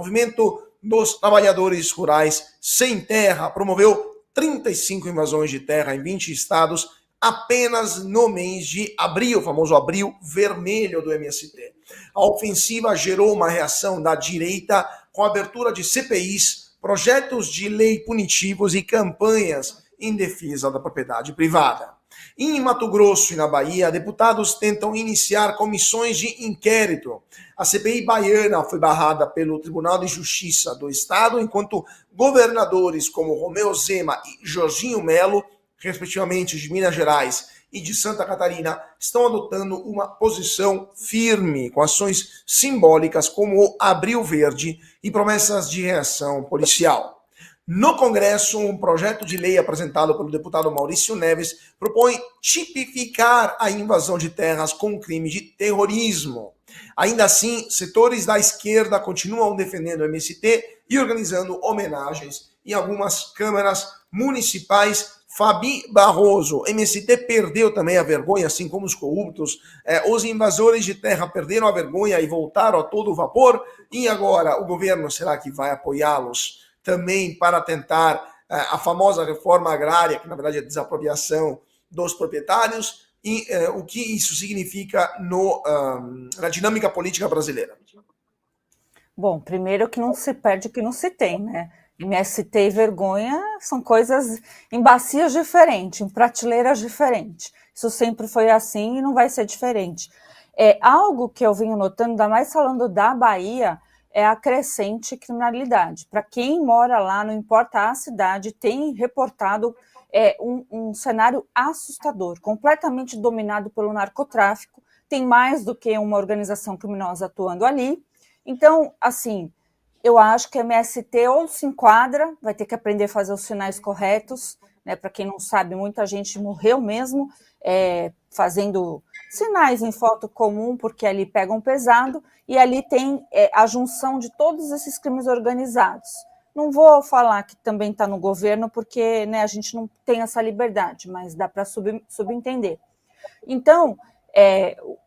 O movimento dos trabalhadores rurais sem terra promoveu 35 invasões de terra em 20 estados apenas no mês de abril, o famoso abril vermelho do MST. A ofensiva gerou uma reação da direita com a abertura de CPIs, projetos de lei punitivos e campanhas em defesa da propriedade privada. Em Mato Grosso e na Bahia, deputados tentam iniciar comissões de inquérito. A CPI baiana foi barrada pelo Tribunal de Justiça do Estado, enquanto governadores como Romeu Zema e Jorginho Melo, respectivamente de Minas Gerais e de Santa Catarina, estão adotando uma posição firme, com ações simbólicas como o Abril Verde e promessas de reação policial. No Congresso, um projeto de lei apresentado pelo deputado Maurício Neves propõe tipificar a invasão de terras com crime de terrorismo. Ainda assim, setores da esquerda continuam defendendo o MST e organizando homenagens em algumas câmaras municipais. Fabi Barroso, MST perdeu também a vergonha, assim como os corruptos. Os invasores de terra perderam a vergonha e voltaram a todo vapor. E agora, o governo, será que vai apoiá-los também para tentar a famosa reforma agrária, que na verdade é a desapropriação dos proprietários, e o que isso significa na dinâmica política brasileira? Bom, primeiro que não se perde o que não se tem, né? MST e vergonha são coisas em bacias diferentes, em prateleiras diferentes. Isso sempre foi assim e não vai ser diferente. Algo que eu venho notando, ainda mais falando da Bahia, é a crescente criminalidade. Para quem mora lá, não importa a cidade, tem reportado um cenário assustador, completamente dominado pelo narcotráfico, tem mais do que uma organização criminosa atuando ali. Então, assim, eu acho que a MST ou se enquadra, vai ter que aprender a fazer os sinais corretos, né? Para quem não sabe, muita gente morreu mesmo fazendo sinais em foto comum, porque ali pegam pesado, e ali tem a junção de todos esses crimes organizados. Não vou falar que também está no governo, porque né, a gente não tem essa liberdade, mas dá para subentender. Então,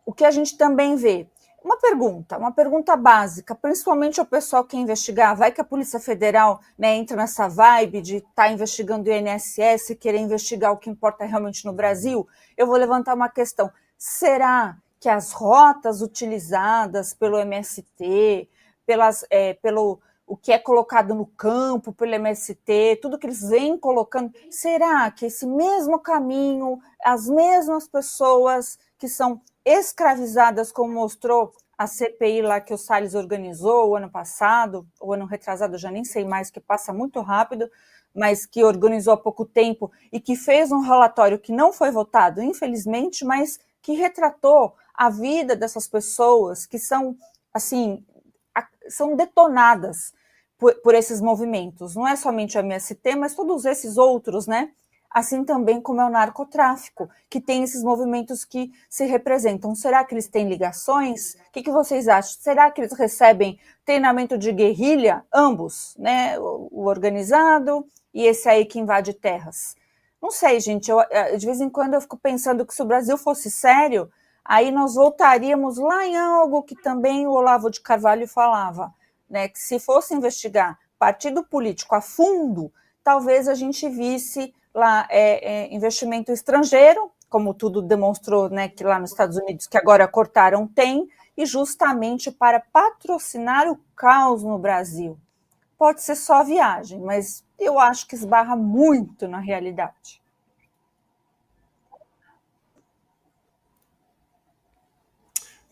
o que a gente também vê, uma pergunta básica, principalmente ao pessoal que quer investigar, vai que a Polícia Federal né, entra nessa vibe de estar investigando o INSS, querer investigar o que importa realmente no Brasil, eu vou levantar uma questão. Será que as rotas utilizadas pelo MST, pelo o que é colocado no campo pelo MST, tudo que eles vêm colocando, será que esse mesmo caminho, as mesmas pessoas que são escravizadas, como mostrou a CPI lá que o Salles organizou o ano passado, ou ano retrasado, eu já nem sei mais, que passa muito rápido, mas que organizou há pouco tempo e que fez um relatório que não foi votado, infelizmente, mas que retratou a vida dessas pessoas que são, assim, são detonadas por esses movimentos. Não é somente o MST, mas todos esses outros, né? Assim também como é o narcotráfico, que tem esses movimentos que se representam. Será que eles têm ligações? O que vocês acham? Será que eles recebem treinamento de guerrilha? Ambos, né? O organizado e esse aí que invade terras. Não sei, gente, de vez em quando eu fico pensando que se o Brasil fosse sério, aí nós voltaríamos lá em algo que também o Olavo de Carvalho falava, né? Que se fosse investigar partido político a fundo, talvez a gente visse lá investimento estrangeiro, como tudo demonstrou, né, que lá nos Estados Unidos, que agora cortaram, tem, e justamente para patrocinar o caos no Brasil. Pode ser só viagem, mas eu acho que esbarra muito na realidade.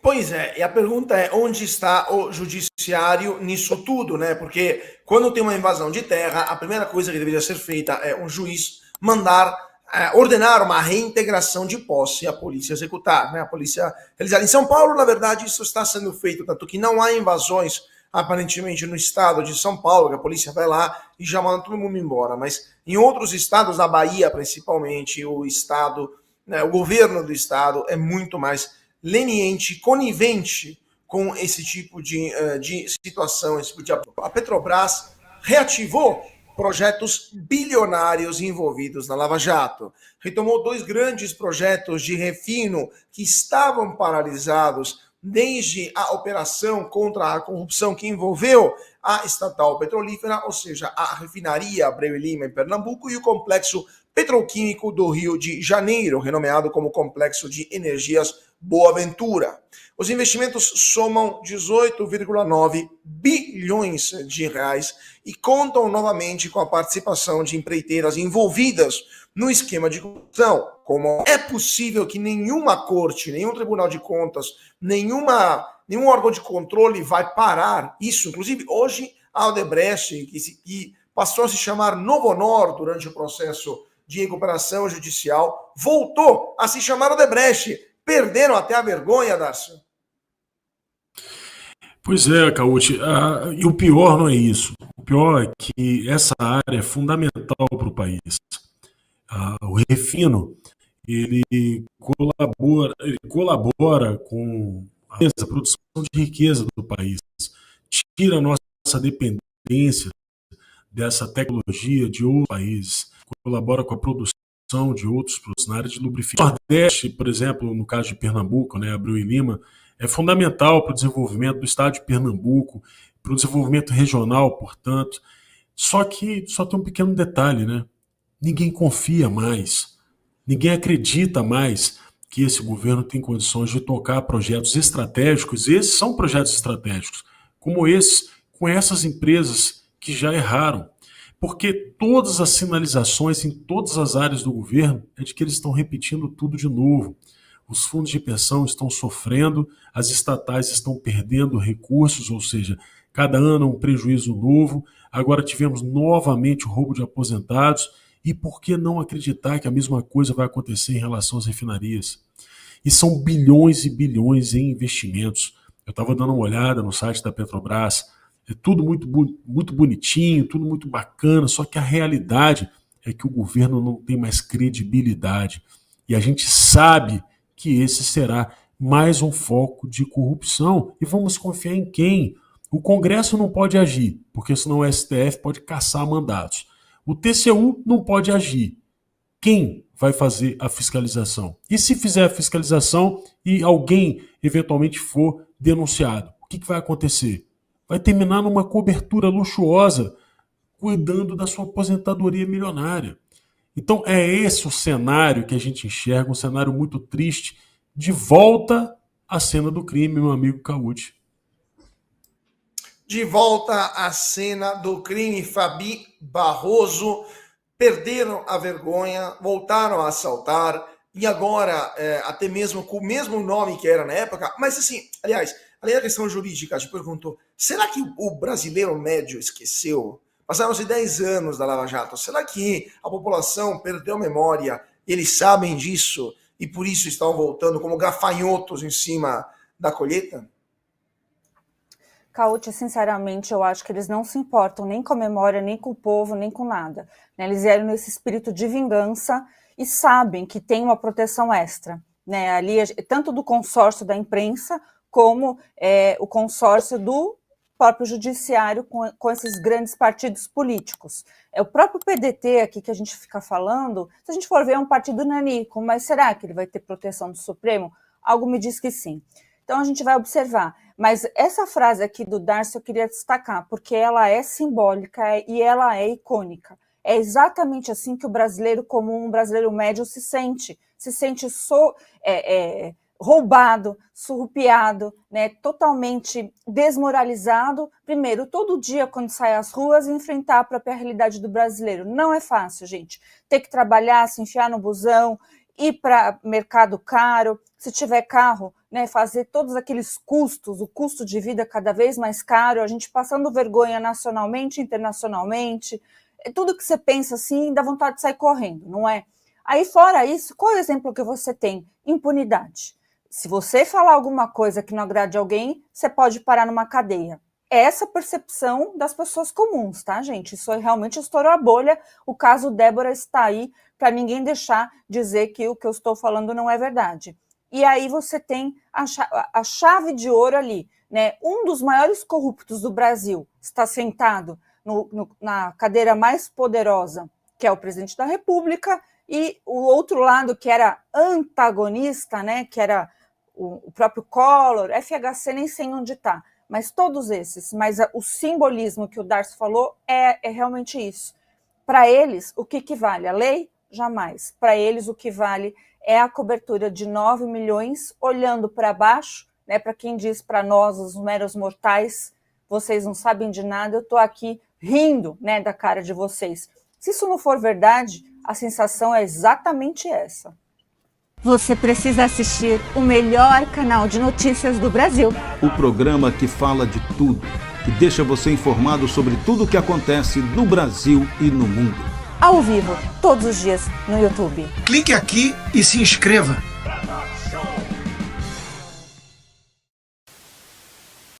Pois é, e a pergunta é onde está o judiciário nisso tudo, né? Porque quando tem uma invasão de terra, a primeira coisa que deveria ser feita é um juiz mandar ordenar uma reintegração de posse e a polícia executar, né? A polícia realizar. Em São Paulo, na verdade, isso está sendo feito, tanto que não há invasões aparentemente no estado de São Paulo, que a polícia vai lá e já manda todo mundo embora. Mas em outros estados, na Bahia principalmente, o estado, né, o governo do estado é muito mais leniente, conivente com esse tipo de situação, esse tipo de... A Petrobras reativou projetos bilionários envolvidos na Lava Jato. Retomou 2 grandes projetos de refino que estavam paralisados desde a operação contra a corrupção que envolveu a estatal petrolífera, ou seja, a refinaria Abreu e Lima em Pernambuco e o complexo petroquímico do Rio de Janeiro, renomeado como Complexo de Energias Boa Ventura. Os investimentos somam 18,9 bilhões de reais e contam novamente com a participação de empreiteiras envolvidas no esquema de corrupção. Como é possível que nenhuma corte, nenhum tribunal de contas, nenhum órgão de controle vai parar isso? Inclusive, hoje, a Odebrecht, que passou a se chamar Novonor durante o processo de recuperação judicial, voltou a se chamar Odebrecht. Perderam até a vergonha, Darcio. Pois é, Cauti, e o pior não é isso. O pior é que essa área é fundamental para o país. O refino, ele colabora com a produção de riqueza do país, tira a nossa dependência dessa tecnologia de outros países, colabora com a produção de outros produtos na área de lubrificante. O Nordeste, por exemplo, no caso de Pernambuco, né, Abreu e Lima, é fundamental para o desenvolvimento do estado de Pernambuco, para o desenvolvimento regional, portanto. Só que só tem um pequeno detalhe, né? Ninguém confia mais, ninguém acredita mais que esse governo tem condições de tocar projetos estratégicos, e esses são projetos estratégicos, como esses, com essas empresas que já erraram. Porque todas as sinalizações em todas as áreas do governo é de que eles estão repetindo tudo de novo. Os fundos de pensão estão sofrendo, as estatais estão perdendo recursos, ou seja, cada ano um prejuízo novo. Agora tivemos novamente o roubo de aposentados. E por que não acreditar que a mesma coisa vai acontecer em relação às refinarias? E são bilhões e bilhões em investimentos. Eu estava dando uma olhada no site da Petrobras, é tudo muito bonitinho, tudo muito bacana, só que a realidade é que o governo não tem mais credibilidade. E a gente sabe que esse será mais um foco de corrupção. E vamos confiar em quem? O Congresso não pode agir, porque senão o STF pode caçar mandatos. O TCU não pode agir. Quem vai fazer a fiscalização? E se fizer a fiscalização e alguém eventualmente for denunciado, o que vai acontecer? Vai terminar numa cobertura luxuosa, cuidando da sua aposentadoria milionária. Então é esse o cenário que a gente enxerga, um cenário muito triste, de volta à cena do crime, meu amigo Cauti. De volta à cena do crime, Fabi Barroso. Perderam a vergonha, voltaram a assaltar, e agora, até mesmo com o mesmo nome que era na época, mas assim, aliás, além da questão jurídica, te perguntou, será que o brasileiro médio esqueceu? Passaram-se 10 anos da Lava Jato, será que a população perdeu a memória, eles sabem disso, e por isso estão voltando como gafanhotos em cima da colheita? Cauti, sinceramente, eu acho que eles não se importam nem com a memória, nem com o povo, nem com nada. Eles vieram nesse espírito de vingança e sabem que tem uma proteção extra. Ali, tanto do consórcio da imprensa, como o consórcio do próprio judiciário com esses grandes partidos políticos. É o próprio PDT aqui que a gente fica falando, se a gente for ver, é um partido nanico, mas será que ele vai ter proteção do Supremo? Algo me diz que sim. Então a gente vai observar. Mas essa frase aqui do Darcy eu queria destacar, porque ela é simbólica e ela é icônica. É exatamente assim que o brasileiro comum, o brasileiro médio se sente roubado, surrupiado, totalmente desmoralizado. Primeiro, todo dia quando sai às ruas, enfrentar a própria realidade do brasileiro. Não é fácil, gente. Ter que trabalhar, se enfiar no busão, ir para mercado caro, se tiver carro, fazer todos aqueles custos, o custo de vida cada vez mais caro, a gente passando vergonha nacionalmente, internacionalmente, tudo que você pensa assim, dá vontade de sair correndo, não é? Aí, fora isso, qual é o exemplo que você tem? Impunidade. Se você falar alguma coisa que não agrade alguém, você pode parar numa cadeia. É essa percepção das pessoas comuns, tá, gente? Isso realmente estourou a bolha. O caso Débora está aí para ninguém deixar dizer que o que eu estou falando não é verdade. E aí você tem a chave de ouro ali, Um dos maiores corruptos do Brasil está sentado na cadeira mais poderosa, que é o presidente da República, e o outro lado, que era antagonista, que era o próprio Collor, FHC nem sei onde está, mas todos esses, mas o simbolismo que o Darcy falou é realmente isso. Para eles, o que vale? A lei? Jamais. Para eles, o que vale é a cobertura de 9 milhões, olhando para baixo, né, para quem diz para nós, os meros mortais, vocês não sabem de nada, eu estou aqui rindo, né, da cara de vocês. Se isso não for verdade, a sensação é exatamente essa. Você precisa assistir o melhor canal de notícias do Brasil. O programa que fala de tudo, que deixa você informado sobre tudo o que acontece no Brasil e no mundo. Ao vivo, todos os dias no YouTube. Clique aqui e se inscreva.